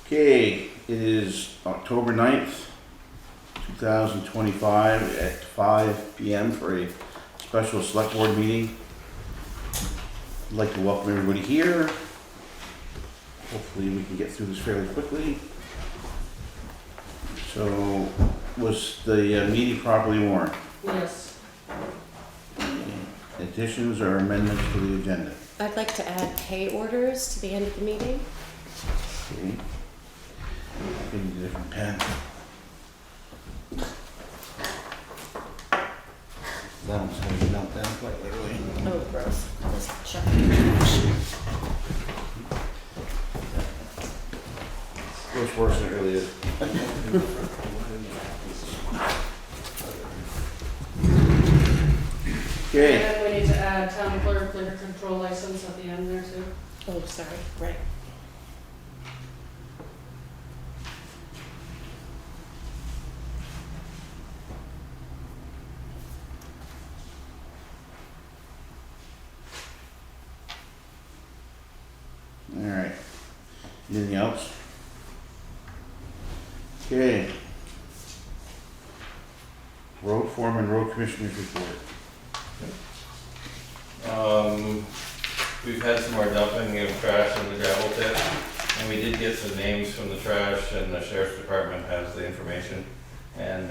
Okay, it is October 9th, 2025 at 5 p.m. for a special select board meeting. I'd like to welcome everybody here. Hopefully we can get through this fairly quickly. So, was the meeting properly warned? Yes. Additions or amendments to the agenda? I'd like to add pay orders to the end of the meeting. Okay. Give me a different pen. That one's gonna be melted down quite literally. Oh, gross. I'll just check. Looks worse than it really is. Okay. And we need to add town clerk, liquor control license at the end there too. Oh, sorry. Right. All right. Anything else? Okay. Road foreman, road commissioners report. We've had some more dumping of trash in the gravel pit, and we did get some names from the trash, and the sheriff's department has the information. And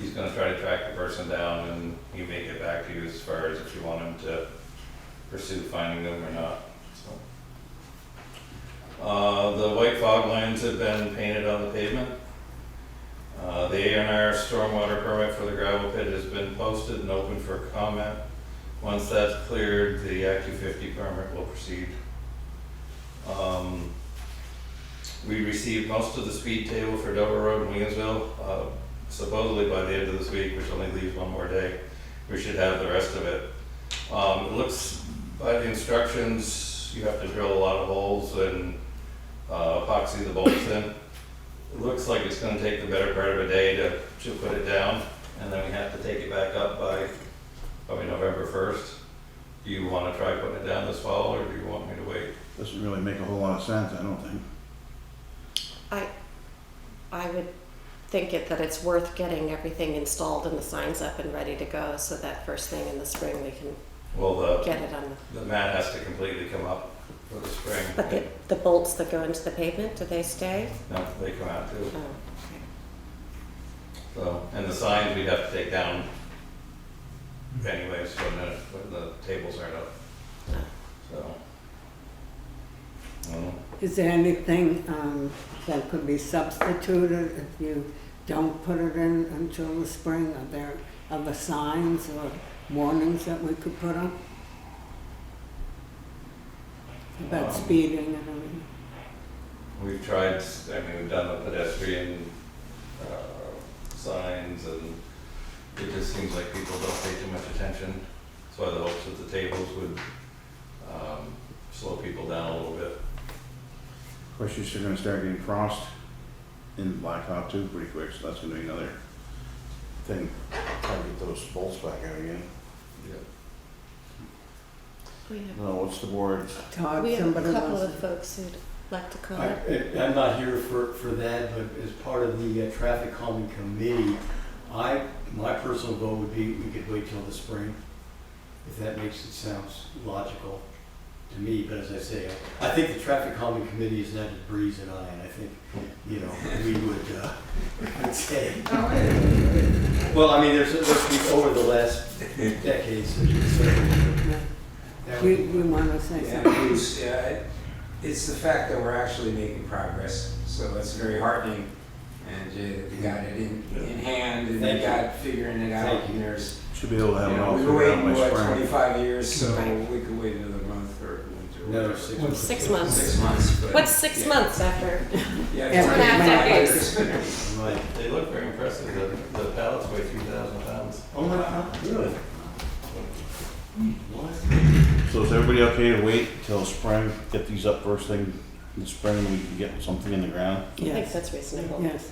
he's gonna try to track the person down, and he may get back to you as far as if you want him to pursue finding them or not, so. The white fog lines have been painted on the pavement. The A&R stormwater permit for the gravel pit has been posted and open for comment. Once that's cleared, the Act 250 permit will proceed. We received most of the speed table for Dover Road in Williamsville. Supposedly by the end of this week, which only leaves one more day, we should have the rest of it. It looks, by the instructions, you have to drill a lot of holes and epoxy the bolts in. It looks like it's gonna take the better part of a day to put it down, and then we have to take it back up by probably November 1st. Do you wanna try putting it down this fall, or do you want me to wait? Doesn't really make a whole lot of sense, I don't think. I would think that it's worth getting everything installed and the signs up and ready to go so that first thing in the spring we can Well, get it on. the mat has to completely come up for the spring. But the bolts that go into the pavement, do they stay? No, they come out too. Oh, okay. So, and the signs we'd have to take down anyways when the tables aren't up, so. Is there anything that could be substituted if you don't put it in until the spring? Are there other signs or warnings that we could put up? About speeding and everything? We've tried, I mean, we've done the pedestrian signs, and it just seems like people don't pay too much attention. That's why the hopes that the tables would slow people down a little bit. Of course, you're still gonna start getting frost in Blacktop too pretty quick, so that's gonna be another thing. Try to get those bolts back out again. No, what's the board? Todd, We have a somebody couple wants of folks who'd like to comment. I'm not here for that, but as part of the traffic calming committee, my personal vote would be we could wait till the spring, if that makes it sounds logical to me. But as I say, I think the traffic calming committee is not just Breeze and I, and I think, you know, we would say. Well, I mean, there's been over the last decades. You want to say Yeah, something? please. It's the fact that we're actually making progress, so it's very heartening. And you got it in hand, and Thank you got figuring it out. Thank you. And there's, Should be able to have you it know, all we've figured been out waiting by what, spring. 25 years, so Right. we could wait another month or Another 6 months. 6 months. 6 months. But What's 6 months after? Yeah, Yeah, 2.5 decades. Right. They look very impressive. The pallets weigh 3,000 pounds. Oh my God, really? So is everybody okay to wait till spring, get these up first thing in the spring, and we can get something in the ground? I think Yes, that's reasonable. yes.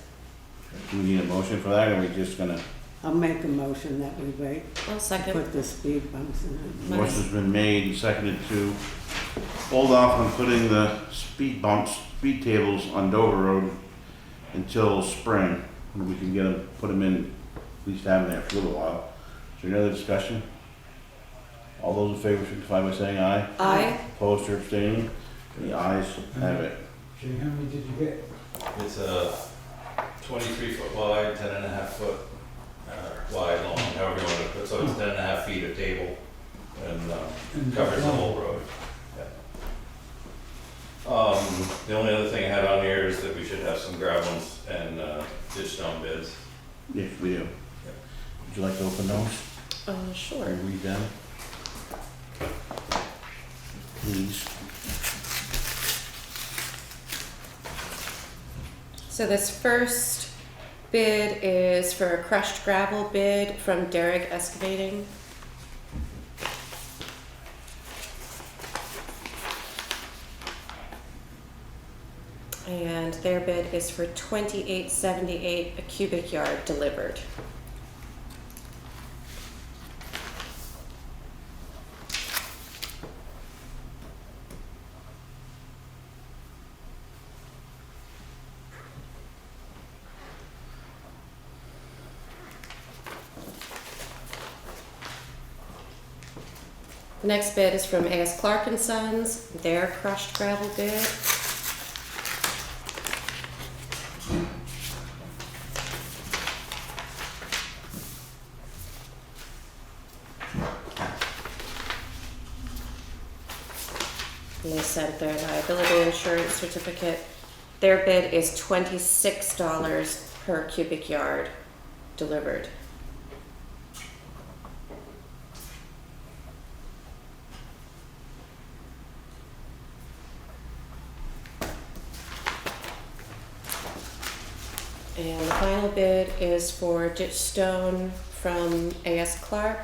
Do we need a motion for that, or are we just gonna, I'll make a motion that we wait, I'll second. put the speed bumps in it. motion's been made and seconded to hold off on putting the speed bumps, speed tables on Dover Road until spring, when we can get them, put them in, at least have them there for a little while. Is there any other discussion? All those in favor signify by saying aye. Aye. Opposed or abstaining? The ayes have it. Jay, how many did you get? It's a 23-foot wide, 10.5-foot wide, long, however you want to put it. So it's 10.5 feet of table and covers the whole road. Yeah. The only other thing I had on here is that we should have some gravels and ditch stone bids. Yes, we do. Would you like to open those? Sure. And read them? Please. So this first bid is for a crushed gravel bid from Derrick Excavating. And their bid is for $28.78 a cubic yard delivered. The next bid is from A.S. Clark and Sons, their crushed gravel bid. And they sent their liability insurance certificate. Their bid is $26 per cubic yard delivered. And the final bid is for ditch stone from A.S. Clark.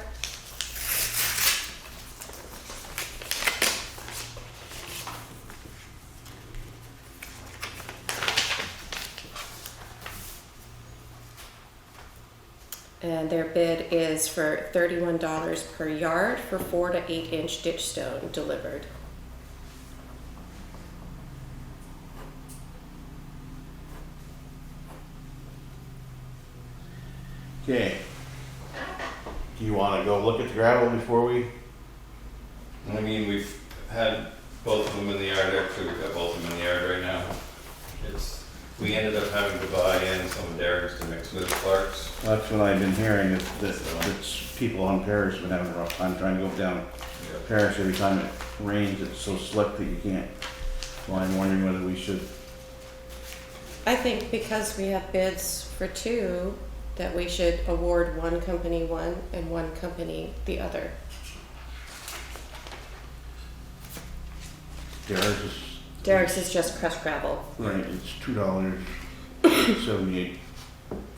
And their bid is for $31 per yard for 4 to 8 inch ditch stone delivered. Okay. Do you want to go look at the gravel before we? I mean, we've had both of them in the yard. Actually, we've got both of them in the yard right now. We ended up having to buy in some of Derek's to mix with Clark's. That's what I've been hearing, is that it's people on Paris have been having a rough time trying to go down Paris every time it rains. It's so slick that you can't. Well, I'm wondering whether we should. I think because we have bids for two, that we should award one company one and one company the other. Derek's is just crushed gravel. Right, it's $2.78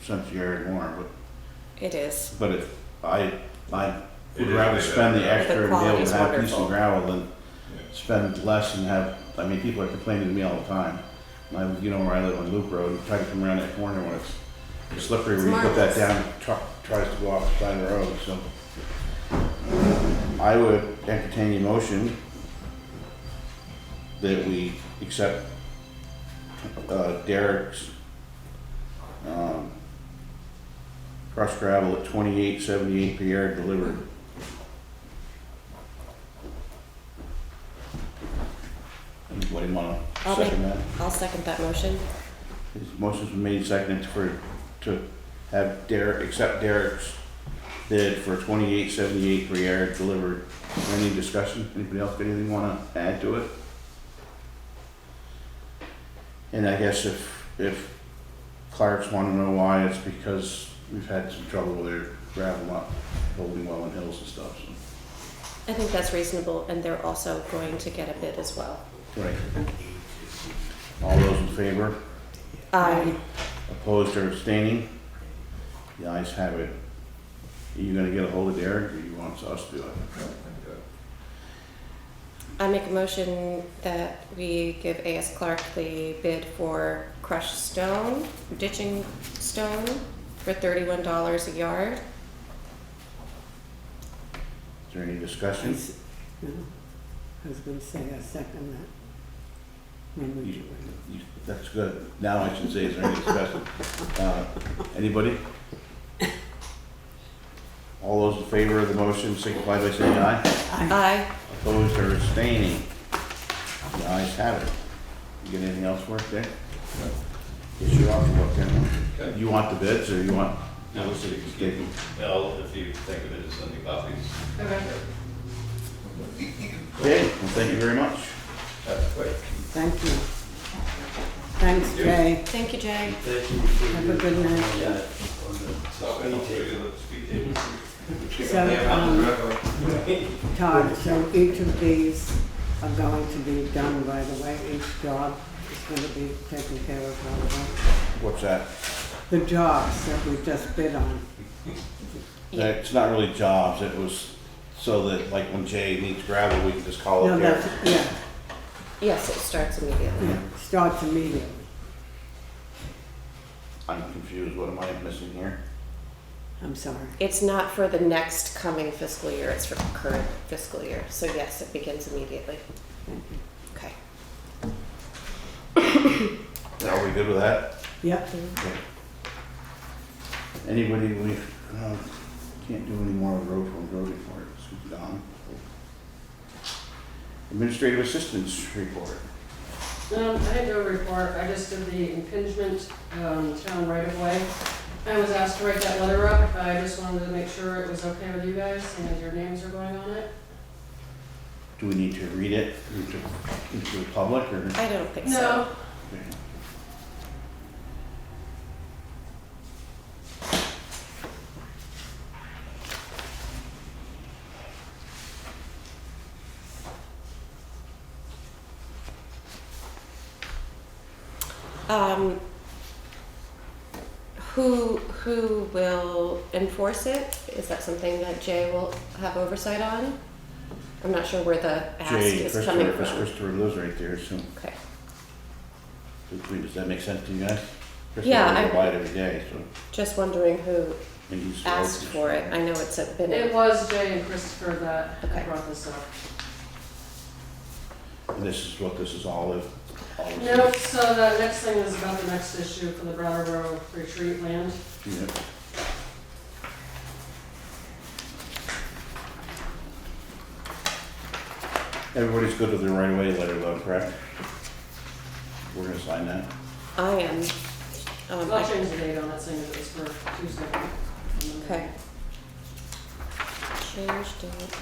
a yard more, It is. but if I It would is rather way spend the better. extra The and be able quality's to have wonderful. decent gravel than spend less and have, I mean, people are complaining to me all the time. You know where I live on Loop Road, you try to come around that corner when it's slippery, where you put that down, truck tries to go off the side of the road, so. I would entertain a motion that we accept Derek's crushed gravel at $28.78 per yard delivered. Anybody wanna second that? I'll second that motion. His motion's been made and seconded to have accept Derek's bid for $28.78 per yard delivered. Any discussion? Anybody else got anything wanna add to it? And I guess if Clark's wanna know why, it's because we've had some trouble with their gravel not holding well in hills and stuff, so. I think that's reasonable, and they're also going to get a bid as well. Right. All those in favor? Aye. Opposed or abstaining? The ayes have it. Are you gonna get a hold of Derek, or you want us to do it? I make a motion that we give A.S. Clark the bid for crushed stone, ditching stone, for $31 a yard. Is there any discussion? No. I was gonna say, I second that. When would you? That's good. Now I should say, is there any discussion? Anybody? All those in favor of the motion signify by saying aye. Aye. Opposed or abstaining? The ayes have it. You get anything else for it, Jay? Yes, you're off the book, then. Okay. You want the bids, or you want? No, Let's see, just give them. Well, if you think of it as sending copies. Okay. Okay, well, thank you very much. Wait. Thank you. Thanks, Jay. Thank you, Jay. Thank you for Have a your- good night. Yeah, on So, and I'll show you the speed tables. So, Todd, so each of these are going to be done right away, each job is going to be taken care of right away? What's that? The jobs that we just bid on. It's not really jobs, it was so that, like, when Jay needs gravel, we can just call No, it that's, there. yeah, Yes, it starts immediately. yeah, starts immediately. I'm confused, what am I missing here? I'm sorry. It's not for the next coming fiscal year, it's for current fiscal year. So yes, it begins immediately. Okay. Are we good with that? Yep, Okay. Anybody, we can't do any more road report, it's gone. Administrative assistance report. I didn't do a report, I just did the impingement, town right of way. I was asked to write that letter up, I just wanted to make sure it was okay with you guys, and your names are going on it. Do we need to read it into the public, or? I don't think so. No, Okay. Who will enforce it? Is that something that Jay will have oversight on? I'm not sure where the ask Jay, is coming from. Christopher lives right there, so Okay. does that make sense to you guys? Yeah, Christopher by it every day, so. Just wondering who and he's asked for it. I know it's been. it was Jay and Christopher that Okay. brought this up. And this is what this is all of. Nope, so the next thing is about the next issue for the Brattleboro retreat land. Yeah. Everybody's good with the right of way letter though, correct? We're gonna sign that. I am. I'll change the date on it, saying that it's for Tuesday. Okay. Change date.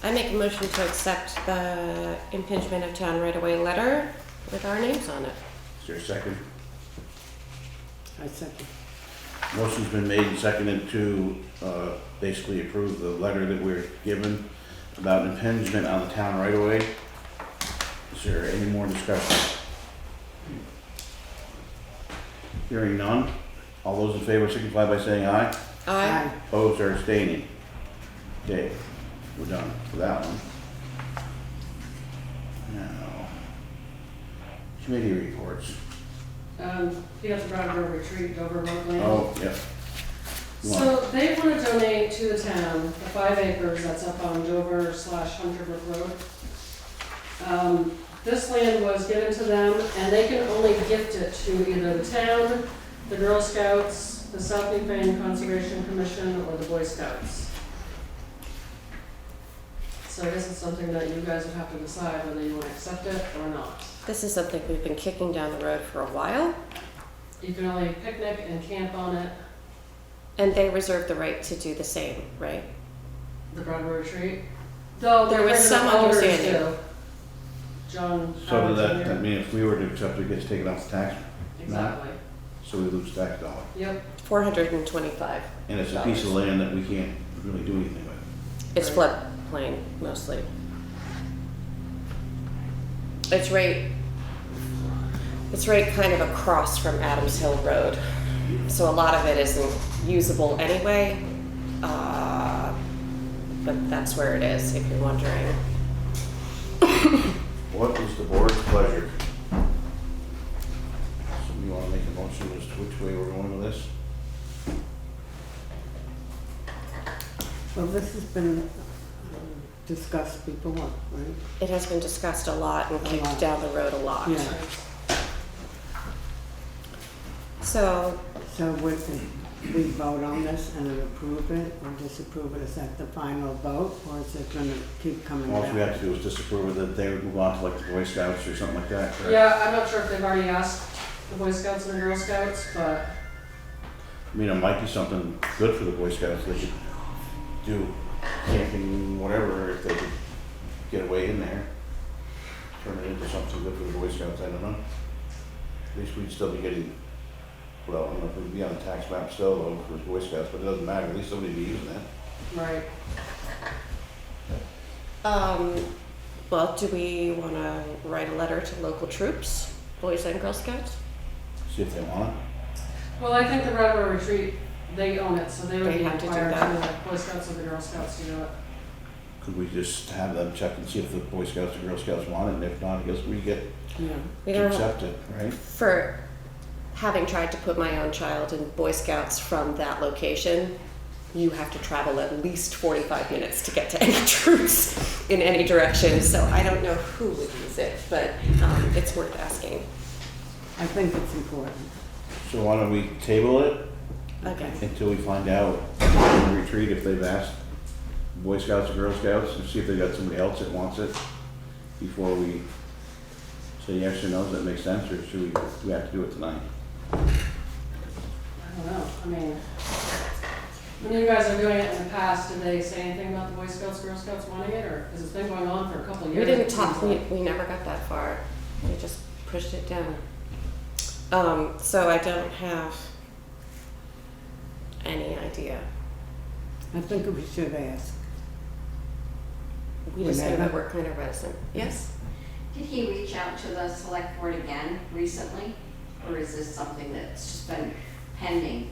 I make a motion to accept the impingement of town right-of-way letter with our names on it. Is there a second? I second. Motion's been made and seconded to basically approve the letter that we're given about impingement on the town right of way. Is there any more discussion? Hearing none. All those in favor signify by saying aye. Aye. Opposed or abstaining? Okay, we're done for that one. Now, committee reports. You got the Brattleboro retreat, Dover Road land. Oh, yep. Go on. So they want to donate to the town the 5 acres that's up on Dover/Hunter Brook Road. This land was given to them, and they can only gift it to either the town, the Girl Scouts, the South Newfane Conservation Commission, or the Boy Scouts. So this is something that you guys would have to decide whether you want to accept it or not. This is something we've been kicking down the road for a while, You can only picnic and camp on it, and they reserve the right to do the same, right? the Brattleboro retreat. Though There was some understanding. do. John. So Howard does that Jr. mean if we were to accept it, it gets taken off the tax, Exactly. so we lose tax dollar? Yep. 425. And it's a piece of land that we can't really do anything with. It's floodplain mostly. It's right kind of across from Adams Hill Road. So a lot of it isn't usable anyway. But that's where it is, if you're wondering. What is the board's pleasure? So you wanna make a motion as to which way we're going with this? Well, this has been discussed before, right? It has been discussed a lot and A kicked lot. down the road a lot. Yeah. So, So would we vote on this and approve it or disapprove it? Is that the final vote, or is it gonna keep coming All we back? have to do is disapprove it, that they would move on to like the Boy Scouts or something like that, correct? Yeah, I'm not sure if they've already asked the Boy Scouts and the Girl Scouts, but I mean, it might be something good for the Boy Scouts, they could do camping, whatever, if they could get away in there. Turn it into something good for the Boy Scouts, I don't know. At least we'd still be getting, well, I don't know if we'd be on the tax map still though for Boy Scouts, but it doesn't matter, at least somebody would be using that. right. well, do we want to write a letter to local troops, Boys and Girl Scouts? See if they want it. Well, I think the Brattleboro retreat, they own it, so they would They be have to do required that. to, the Boy Scouts or the Girl Scouts to do it. Could we just have them check and see if the Boy Scouts or Girl Scouts want it, and if not, I guess we get Yeah. We to don't accept it, right? For having tried to put my own child in Boy Scouts from that location, you have to travel at least 45 minutes to get to any troops in any direction. So I don't know who would use it, but it's worth asking. I think it's important. So why don't we table it Okay. until we find out in the retreat if they've asked Boy Scouts or Girl Scouts, and see if they got somebody else that wants it before we say yes or no. Does that make sense, or should we, do we have to do it tonight? I don't know, I mean, when you guys are doing it in the past, did they say anything about the Boy Scouts, Girl Scouts wanting it, or, because it's been going on for a couple of We years? didn't it talk, seems like. we never got that far. We just pushed it down. So I don't have any idea. I think we should ask. We just know Whenever. that we're kind of reticent. Yes? Did he reach out to the select board again recently? Or is this something that's just been pending?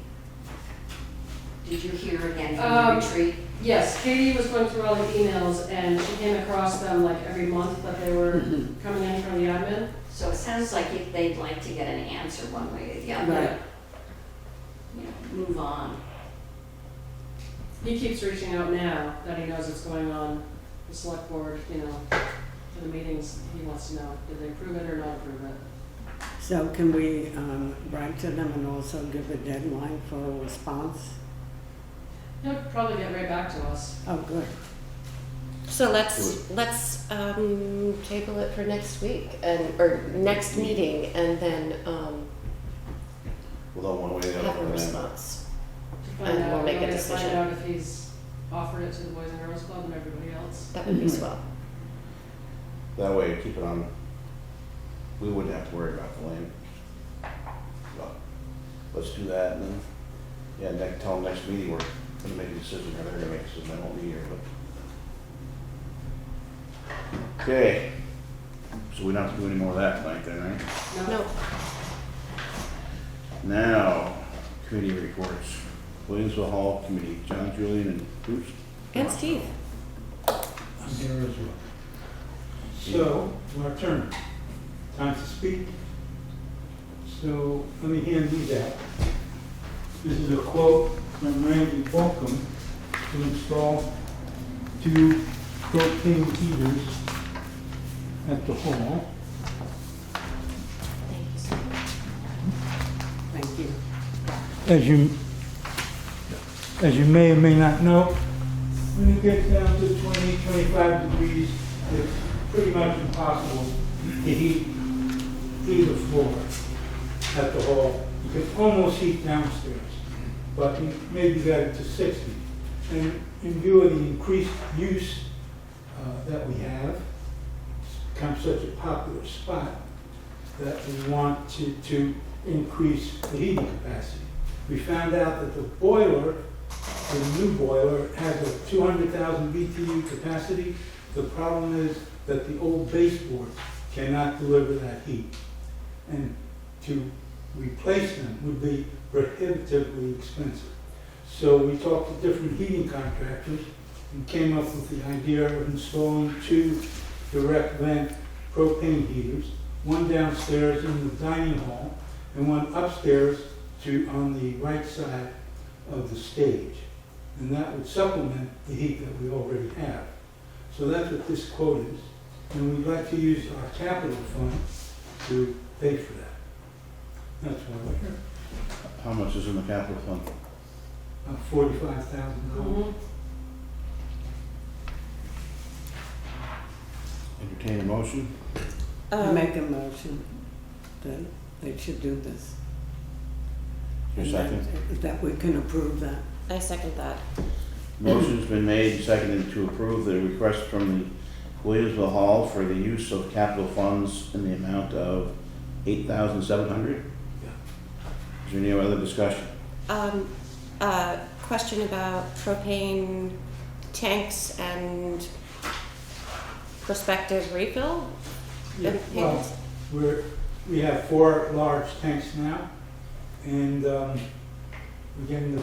Did you hear again from the retreat? Yes, Katie was going through all the emails, and she came across them like every month that they were coming in from the admin. So it sounds like if they'd like to get an answer one way or the other, Right. you know, move on. He keeps reaching out now that he knows it's going on, the select board, you know, for the meetings, he wants to know, did they approve it or not approve it? So can we write to them and also give a deadline for a response? He'll probably get right back to us. Oh, good. So let's table it for next week or next meeting, and then Well, one way or the have a other, then response. To find And out, we'll make a you want me to decision. find out if he's offered it to the Boys and Girls Club and everybody else. That would be swell. that way keep it on, we wouldn't have to worry about the land. But let's do that, and then, yeah, tell them next meeting we're gonna make a decision, or they're gonna make a decision, I won't be here, but. Okay, so we don't have to do any more of that tonight then, right? No. Now, committee reports. Williamsville Hall Committee, John, Julian, and Bruce. And Steve. I'm here as well. So, it's our turn. Time to speak. So, let me hand these out. This is a quote from Randy Balcom to install 2 propane heaters at the hall. Thank you. As you may or may not know, when it gets down to 20, 25 degrees, it's pretty much impossible to heat either floor at the hall. You can almost heat downstairs, but you maybe got it to 60. And in view of the increased use that we have, it's become such a popular spot that we want to increase the heating capacity. We found out that the boiler, the new boiler, has a 200,000 BTU capacity. The problem is that the old baseboards cannot deliver that heat. And to replace them would be prohibitively expensive. So we talked to different heating contractors and came up with the idea of installing 2 direct vent propane heaters, one downstairs in the dining hall and one upstairs on the right side of the stage. And that would supplement the heat that we already have. So that's what this quote is. And we'd like to use our capital fund to pay for that. That's why we're here. How much is in the capital fund? About $45,000. Entertain a motion? Make a motion that they should do this. Your And second? that we can approve that. I second that. Motion's been made and seconded to approve the request from the Williamsville Hall for the use of capital funds in the amount of $8,700. Is there any other discussion? Question about propane tanks and prospective refill? Yeah, well, we have 4 large tanks now, and we're getting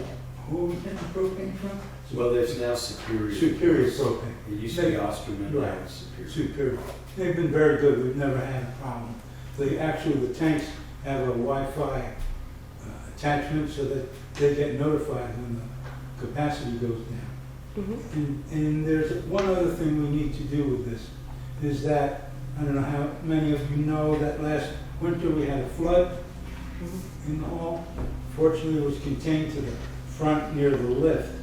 who are we getting the propane from? Well, there's now Superior. Superior Propane. It used to be Osterman, now Right. it's Superior. Superior. They've been very good. We've never had a problem. The tanks have a Wi-Fi attachment so that they get notified when the capacity goes down. And there's one other thing we need to do with this, is that, I don't know how many of you know that last winter we had a flood in the hall. Fortunately, it was contained to the front near the lift.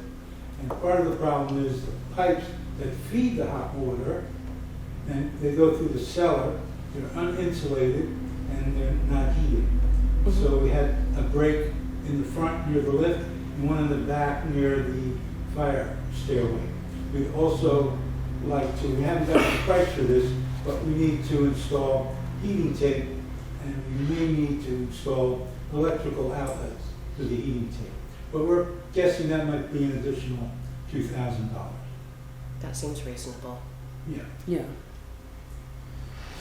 And part of the problem is the pipes that feed the hot water, and they go through the cellar, they're uninsulated and they're not heated. So we had a break in the front near the lift and one in the back near the fire stairway. We'd also like to, we haven't got the price for this, but we need to install heating tape, and we may need to install electrical outlets for the heating tape. But we're guessing that might be an additional $2,000. That seems reasonable. Yeah. Yeah.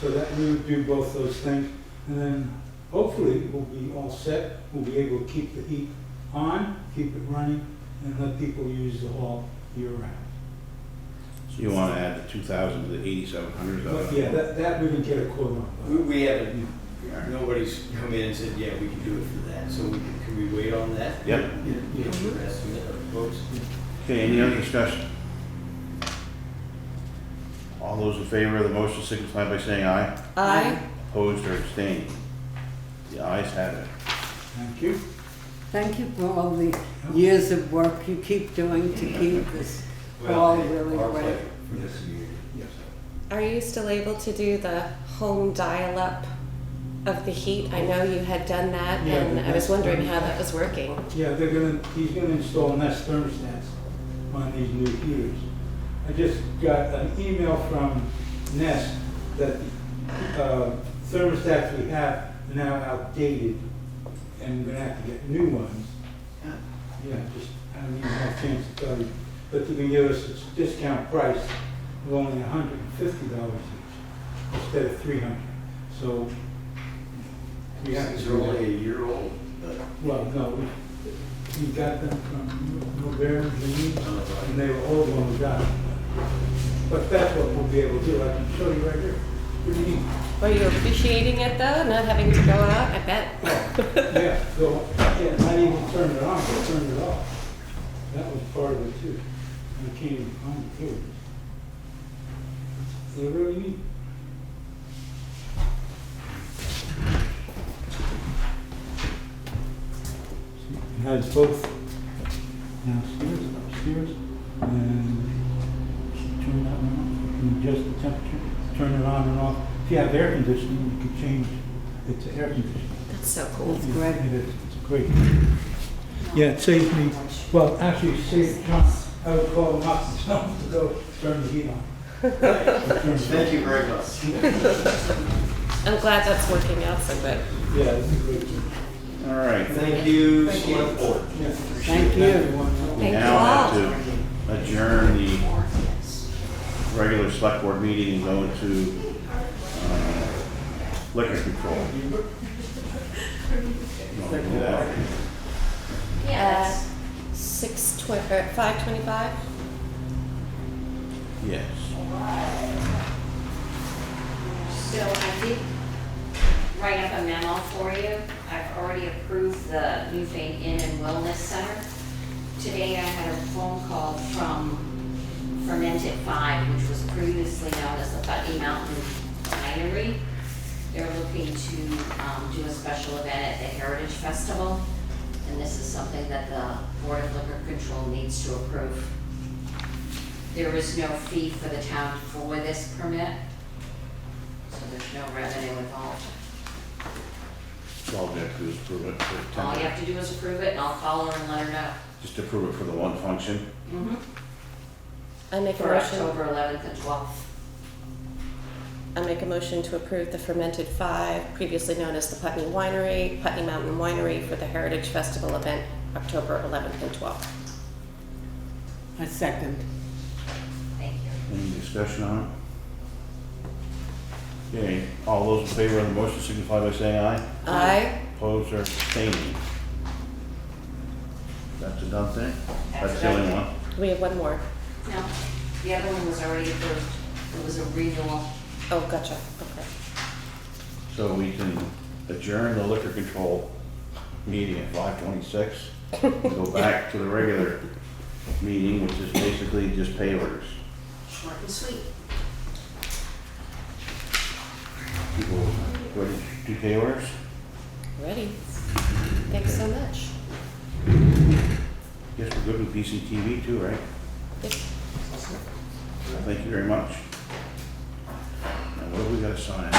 So that we would do both those things, and then hopefully we'll be all set. We'll be able to keep the heat on, keep it running, and let people use the hall year round. So you want to add the 2,000 to the 8,700? But yeah, that we can get a quote on. We haven't, nobody's come in and said, yeah, we can do it for that, so can we wait on that? Yep. Get your estimate of folks? Okay, any other discussion? All those in favor of the motion signify by saying aye. Aye. Opposed or abstaining? The ayes have it. Thank you. Thank you for all the years of work you keep doing to keep this hall really Our great. pleasure for this community. Yes. Are you still able to do the home dial-up of the heat? I know you had done that, Yeah, and I was that's wondering fine. how that was working. Yeah, he's gonna install Nest thermostats on these new heaters. I just got an email from Nest that the thermostats we have are now outdated, and we're gonna have to get new ones. Yeah, just, I don't even have a chance to tell you, but they can give us a discount price of only $150 each, instead of $300. So, we have to These do are that. only a year old. Well, no, we got them from Newfane, and they were old when we got them. But that's what we'll be able to do. I can show you right here. What do you need? Were you appreciating it though, not having to go out? I bet. Yeah, so, yeah, not even turn it on, but turn it off. That was part of it too. I can't even find it here. They're really neat. It has both downstairs, upstairs, and turn that one on. You can adjust the temperature, turn it on and off. If you have air conditioning, you can change it to air conditioning. That's so cool. That's great. It is, it's great. Yeah, it saves me, well, actually, it saved John. I would call him up and tell him to go turn the heat on. Thank you very much. I'm glad that's working out so good. Yeah, it's great. All right. Thank you, Select Board. Yeah. Thank you. We Thank now you have to adjourn the regular select board meeting and go into liquor control. You wanna do that? Yeah. 5:25? Yes. So I did write up a memo for you. I've already approved the Newfane Inn and Wellness Center. Today I had a phone call from Fermented 5, which was previously known as the Putney Mountain Winery. They're looking to do a special event at the Heritage Festival, and this is something that the Board of Liquor Control needs to approve. There is no fee for the town for this permit, so there's no revenue involved. So all we have to do is approve it. for All you 10 have to do is approve it, and I'll call her and let her know. Just approve it for the one function. I make a For motion. October 11th and 12th. I make a motion to approve the Fermented 5, previously known as the Putney Winery, Putney Mountain Winery, for the Heritage Festival event, October 11th and 12th. A second. Thank you. Any discussion on it? Okay, all those in favor of the motion signify by saying aye. Aye. Opposed or abstaining? That's a done thing? That's That's a the done only thing. one? We have one more. No, the other one was already approved. It was a renewal. Oh, gotcha. Okay. So we can adjourn the liquor control meeting at 5:26. Go back to the regular meeting, which is basically just pay orders. Short and sweet. People ready to do pay orders? Ready. Thanks so much. Guess we're good with PCTV too, right? Yep. Thank you very much. Now what do we gotta sign?